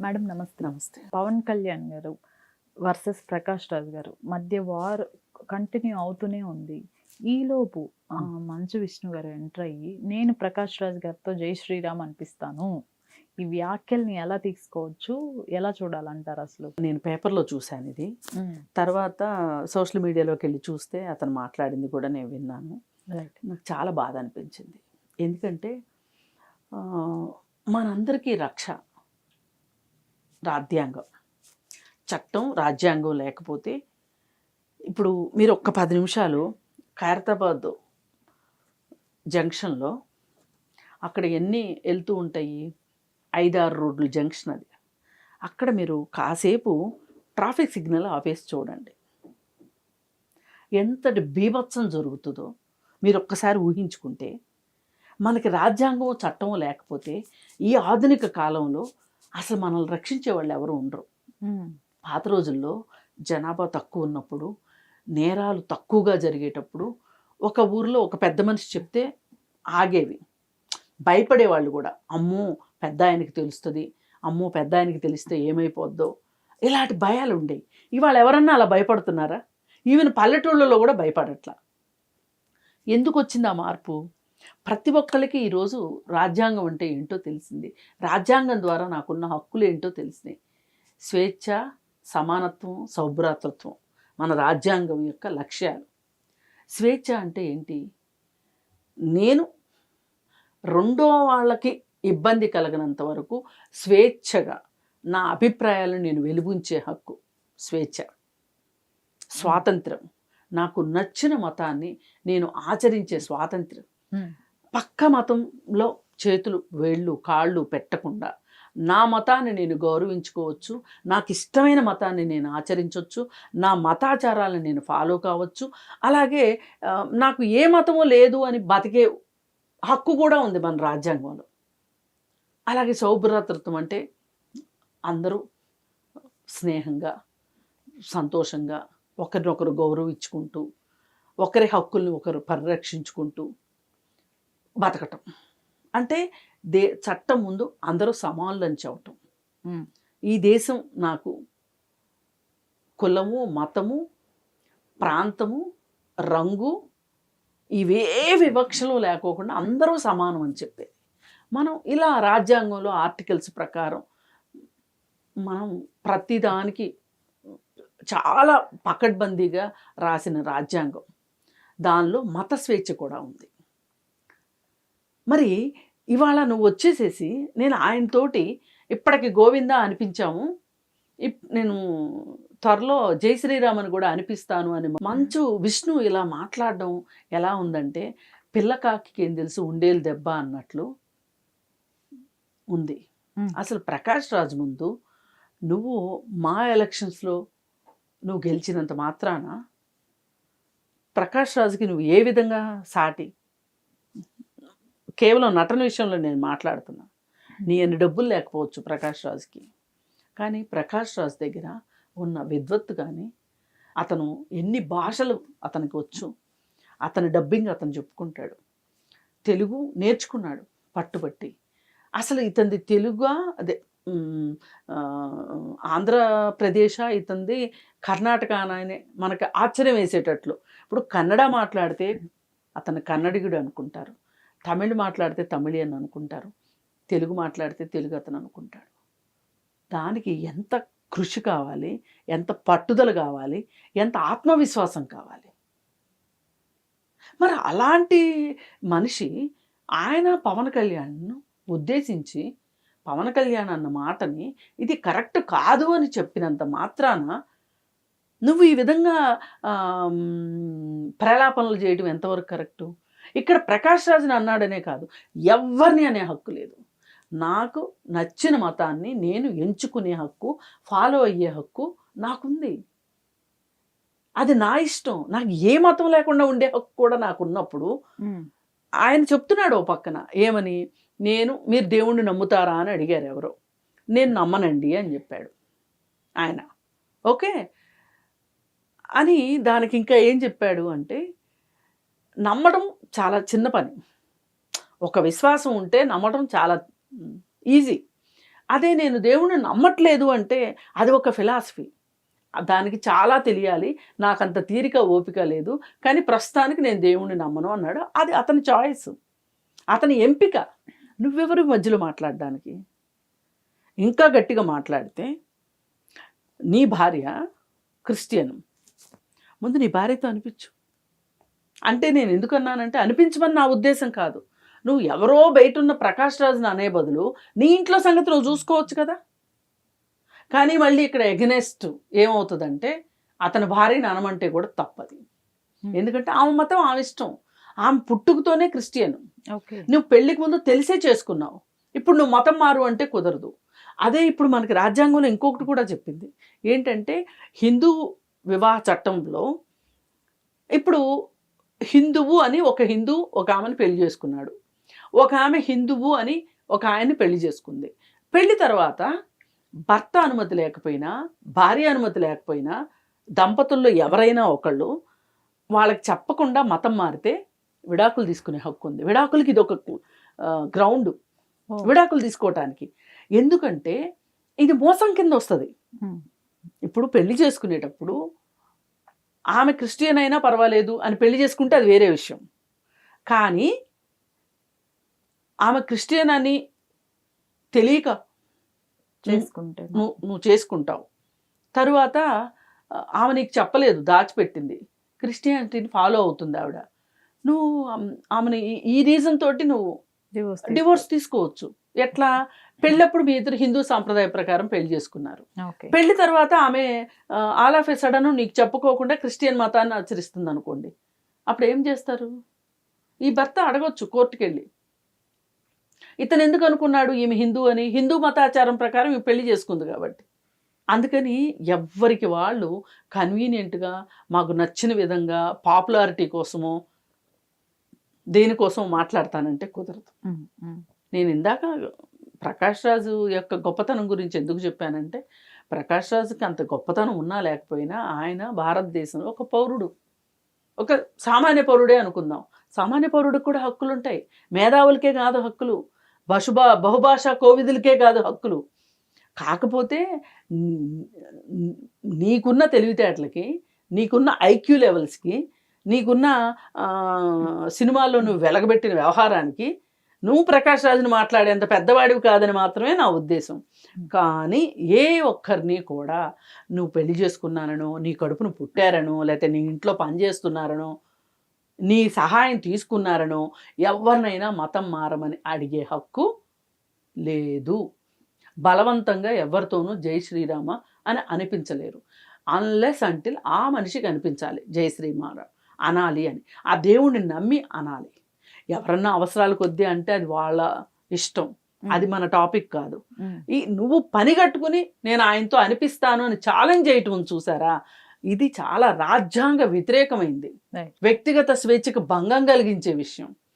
Madam నమస్తే. నమస్తే. పవన్ కళ్యాణ్ గారు వర్సెస్ ప్రకాష్ రాజ్ గారు మధ్య వార్ కంటిన్యూ అవుతూనే ఉంది. ఈలోపు మంచు విష్ణు గారు ఎంటర్ అయ్యి నేను ప్రకాష్ రాజ్ గారితో జై శ్రీరామ్ అనిపిస్తాను. ఈ వ్యాఖ్యల్ని ఎలా తీసుకోవచ్చు? ఎలా చూడాలంటారు అసలు? నేను పేపర్‌లో చూసాను ఇది. తర్వాత సోషల్ మీడియాలోకెళ్ళి చూస్తే అతను మాట్లాడింది కూడా నేను విన్నాను. రైట్. నాకు చాలా బాధ అనిపించింది. ఎందుకంటే మనందరికీ రక్ష రాజ్యాంగం. చట్టం, రాజ్యాంగం లేకపోతే ఇప్పుడు మీరు ఒక్క 10 నిమిషాలు ఖైరతాబాద్ జంక్షన్‌లో అక్కడ ఎన్ని వెళ్తూ ఉంటాయి? 5, 6 రోడ్లు జంక్షన్ అది. అక్కడ మీరు కాసేపు ట్రాఫిక్ సిగ్నల్ ఆపేసి చూడండి. ఎంతటి బీభత్సం జరుగుతుందో మీరు ఒక్కసారి ఊహించుకుంటే, మనకి రాజ్యాంగం, చట్టం లేకపోతే ఈ ఆధునిక కాలంలో అసలు మనల్ని రక్షించే వాళ్ళు ఎవరు ఉండరు. పాత రోజుల్లో జనాభా తక్కువ ఉన్నప్పుడు, నేరాలు తక్కువగా జరిగేటప్పుడు ఒక ఊరిలో ఒక పెద్ద మనిషి చెప్తే ఆగేవి. భయపడేవాళ్ళు కూడా. అమ్మో పెద్ద ఆయనకి తెలుస్తుంది, అమ్మో పెద్ద ఆయనకి తెలిస్తే ఏమైపోద్దో, ఇలాంటి భయాలు ఉండేవి. ఇవాళ ఎవరన్నా అలా భయపడుతున్నారా? ఈవెన్ పల్లెటూళ్ళలో కూడా భయపడట్లా. ఎందుకు వచ్చింది ఆ మార్పు? ప్రతి ఒక్కరికి ఈరోజు రాజ్యాంగం అంటే ఏంటో తెలిసింది. రాజ్యాంగం ద్వారా నాకున్న హక్కులు ఏంటో తెలిసినాయి. స్వేచ్ఛ, సమానత్వం, సౌభ్రాతృత్వం మన రాజ్యాంగం యొక్క లక్ష్యాలు. స్వేచ్ఛ అంటే ఏంటి? నేను రెండో వాళ్ళకి ఇబ్బంది కలగనంత వరకు స్వేచ్ఛగా నా అభిప్రాయాలను నేను వెలుగుంచే హక్కు స్వేచ్ఛ. స్వాతంత్రం, నాకు నచ్చిన మతాన్ని నేను ఆచరించే స్వాతంత్రం. పక్క మతంలో చేతులు, వేళ్ళు, కాళ్ళు పెట్టకుండా నా మతాన్ని నేను గౌరవించుకోవచ్చు, నాకు ఇష్టమైన మతాన్ని నేను ఆచరించవచ్చు, నా మతాచారాలను నేను ఫాలో కావచ్చు. అలాగే నాకు ఏ మతమో లేదు అని బతికే హక్కు కూడా ఉంది మన రాజ్యాంగంలో. అలాగే సౌభ్రాతృత్వం అంటే అందరూ స్నేహంగా, సంతోషంగా, ఒకరినొకరు గౌరవించుకుంటూ, ఒకరి హక్కుల్ని ఒకరు పరిరక్షించుకుంటూ బతకటం. అంటే చట్టం ముందు అందరూ సమానులని చెప్పటం. ఈ దేశం నాకు కులము, మతము, ప్రాంతము, రంగు ఇవే వివక్షలు లేకోకుండా అందరూ సమానం అని చెప్పేది. మనం ఇలా రాజ్యాంగంలో ఆర్టికల్స్ ప్రకారం మనం ప్రతిదానికి చాలా పకడ్బందీగా రాసిన రాజ్యాంగం. దానిలో మత స్వేచ్ఛ కూడా ఉంది. మరి ఇవాళ నువ్వు వచ్చేసేసి నేను ఆయనతోటి ఇప్పటికి గోవిందా అనిపించాము, నేను త్వరలో జై శ్రీరామ్ అని కూడా అనిపిస్తాను అని మంచు విష్ణు ఇలా మాట్లాడడం ఎలా ఉందంటే, పిల్లకాకి ఏం తెలుసు ఉండేలు దెబ్బ అన్నట్లు ఉంది. అసలు ప్రకాష్ రాజ్ ముందు నువ్వు మా ఎలక్షన్స్లో నువ్వు గెలిచినంత మాత్రాన ప్రకాష్ రాజ్కి నువ్వు ఏ విధంగా సాటి? కేవలం నటన విషయంలో నేను మాట్లాడుతున్నా. నీ అన్ని డబ్బులు లేకపోవచ్చు ప్రకాష్ రాజ్కి, కానీ ప్రకాష్ రాజ్ దగ్గర ఉన్న విద్వత్తు కానీ, అతను ఎన్ని భాషలు అతనికి వచ్చు, అతని డబ్బింగ్ అతను చెప్పుకుంటాడు, తెలుగు నేర్చుకున్నాడు పట్టుబట్టి. అసలు ఇతనిది తెలుగా, అదే ఆంధ్రప్రదేశ్, ఇతంది కర్ణాటక అనే మనకి ఆశ్చర్యం వేసేటట్లు. ఇప్పుడు కన్నడ మాట్లాడితే అతను కన్నడిగుడు అనుకుంటారు, తమిళ్ మాట్లాడితే తమిళియన్ అనుకుంటారు, తెలుగు మాట్లాడితే తెలుగు అతను అనుకుంటాడు. దానికి ఎంత కృషి కావాలి, ఎంత పట్టుదల కావాలి, ఎంత ఆత్మవిశ్వాసం కావాలి. మరి అలాంటి మనిషి ఆయన పవన్ కళ్యాణ్ను ఉద్దేశించి పవన్ కళ్యాణ్ అన్న మాటని ఇది కరెక్ట్ కాదు అని చెప్పినంత మాత్రాన నువ్వు ఈ విధంగా ప్రలాపనలు చేయడం ఎంతవరకు కరెక్టు? ఇక్కడ ప్రకాష్ రాజ్ని అన్నాడనే కాదు, ఎవరిని అనే హక్కు లేదు. నాకు నచ్చిన మతాన్ని నేను ఎంచుకునే హక్కు, ఫాలో అయ్యే హక్కు నాకుంది. అది నా ఇష్టం. నాకు ఏ మతం లేకుండా ఉండే హక్కు కూడా నాకు ఉన్నప్పుడు ఆయన చెప్తున్నాడు ఓ పక్కన ఏమని, మీరు దేవుణ్ణి నమ్ముతారా అని అడిగారు ఎవరో. నేను నమ్మనండి అని చెప్పాడు ఆయన. ఓకే అని దానికి ఇంకా ఏం చెప్పాడు అంటే, నమ్మడం చాలా చిన్న పని, ఒక విశ్వాసం ఉంటే నమ్మడం చాలా ఈజీ. అదే నేను దేవుణ్ణి నమ్మట్లేదు అంటే అది ఒక ఫిలాసఫీ. దానికి చాలా తెలియాలి, నాకంత తీరిక ఓపిక లేదు, కానీ ప్రస్తుతానికి నేను దేవుణ్ణి నమ్మను అన్నాడు. అది అతని చాయిస్, అతని ఎంపిక. నువ్వెవరు మధ్యలో మాట్లాడడానికి? ఇంకా గట్టిగా మాట్లాడితే నీ భార్య క్రిస్టియన్, ముందు నీ భార్యతో అనిపించు. అంటే నేను ఎందుకన్నానంటే అనిపించమని నా ఉద్దేశం కాదు. నువ్వు ఎవరో బయట ఉన్న ప్రకాష్ రాజుని అనే బదులు నీ ఇంట్లో సంగతి నువ్వు చూసుకోవచ్చు కదా. కానీ మళ్ళీ ఇక్కడ ఎగనెస్ట్ ఏమవుతుందంటే అతని భార్యని అనమంటే కూడా తప్పది. ఎందుకంటే ఆమె మతం ఆమె ఇష్టం, ఆమె పుట్టుకతోనే క్రిస్టియన్. నువ్వు పెళ్ళికి ముందు తెలిసే చేసుకున్నావు, ఇప్పుడు నువ్వు మతం మారు అంటే కుదరదు. అదే ఇప్పుడు మనకి రాజ్యాంగంలో ఇంకొకటి కూడా చెప్పింది ఏంటంటే హిందూ వివాహ చట్టంలో ఇప్పుడు హిందువు అని ఒక హిందూ ఒక ఆమెను పెళ్లి చేసుకున్నాడు, ఒక ఆమె హిందువు అని ఒక ఆయన్ని పెళ్లి చేసుకుంది. పెళ్లి తర్వాత భర్త అనుమతి లేకపోయినా భార్య అనుమతి లేకపోయినా దంపతుల్లో ఎవరైనా ఒకళ్ళు వాళ్ళకి చెప్పకుండా మతం మారితే విడాకులు తీసుకునే హక్కు ఉంది. విడాకులకి ఇది ఒక గ్రౌండ్ విడాకులు తీసుకోవటానికి. ఎందుకంటే ఇది మోసం కింద వస్తుంది. ఇప్పుడు పెళ్లి చేసుకునేటప్పుడు ఆమె క్రిస్టియన్ అయినా పర్వాలేదు అని పెళ్లి చేసుకుంటే అది వేరే విషయం. కానీ ఆమె క్రిస్టియన్ అని తెలియక చేసుకుంటే నువ్వు చేసుకుంటావు. తరువాత ఆమె నీకు చెప్పలేదు, దాచిపెట్టింది, క్రిస్టియానిటీని ఫాలో అవుతుంది ఆవిడ, నువ్వు ఆమెని ఈ రీజన్ తోటి నువ్వు డివోర్స్ తీసుకోవచ్చు. ఎట్లా? పెళ్ళప్పుడు మీ ఇద్దరు హిందూ సాంప్రదాయ ప్రకారం పెళ్లి చేసుకున్నారు. పెళ్లి తర్వాత ఆమె ఆల్ ఆఫ్ ఎ సడన్ నీకు చెప్పుకోకుండా క్రిస్టియన్ మతాన్ని ఆచరిస్తుంది అనుకోండి, అప్పుడు ఏం చేస్తారు? ఈ భర్త అడగొచ్చు కోర్టుకు వెళ్ళి, ఇతను ఎందుకు అనుకున్నాడు ఈమె హిందూ అని? హిందూ మతాచారం ప్రకారం ఈ పెళ్లి చేసుకుంది కాబట్టి. అందుకని ఎవ్వరికి వాళ్ళు కన్వీనియంట్గా మాకు నచ్చిన విధంగా పాపులారిటీ కోసమో దేనికోసం మాట్లాడతానంటే కుదరదు. నేను ఇందాక ప్రకాష్ రాజు యొక్క గొప్పతనం గురించి ఎందుకు చెప్పానంటే ప్రకాష్ రాజుకి అంత గొప్పతనం ఉన్నా లేకపోయినా ఆయన భారతదేశంలో ఒక పౌరుడు, ఒక సామాన్య పౌరుడే అనుకుందాం. సామాన్య పౌరుడికి కూడా హక్కులు ఉంటాయి. మేధావులకే కాదు హక్కులు, బహుభాషా కోవిదులకే కాదు హక్కులు. కాకపోతే నీకున్న తెలివితేటలకి, నీకున్న ఐక్యూ లెవెల్స్కి, నీకున్న సినిమాల్లో నువ్వు వెలగబెట్టిన వ్యవహారానికి నువ్వు ప్రకాష్ రాజుని మాట్లాడేంత పెద్దవాడివి కాదని మాత్రమే నా ఉద్దేశం. కానీ ఏ ఒక్కరిని కూడా నువ్వు పెళ్లి చేసుకున్నానో, నీ కడుపును పుట్టారనో, లేకపోతే నీ ఇంట్లో పనిచేస్తున్నారనో, నీ సహాయం తీసుకున్నారనో ఎవరినైనా మతం మారమని అడిగే హక్కు లేదు. బలవంతంగా ఎవరితోనూ జై శ్రీరామ అని అనిపించలేరు. అన్లెస్ అంటిల్ ఆ మనిషికి అనిపించాలి జై శ్రీరామ అనాలి అని, ఆ దేవుణ్ణి నమ్మి అనాలి. ఎవరన్నా అవసరాల కొద్దీ అంటే అది వాళ్ళ ఇష్టం, అది మన టాపిక్ కాదు. నువ్వు పని కట్టుకుని నేను ఆయనతో అనిపిస్తాను అని ఛాలెంజ్ చేయటం చూసారా, ఇది చాలా రాజ్యాంగ వ్యతిరేకమైంది, వ్యక్తిగత స్వేచ్ఛకు భంగం కలిగించే విషయం.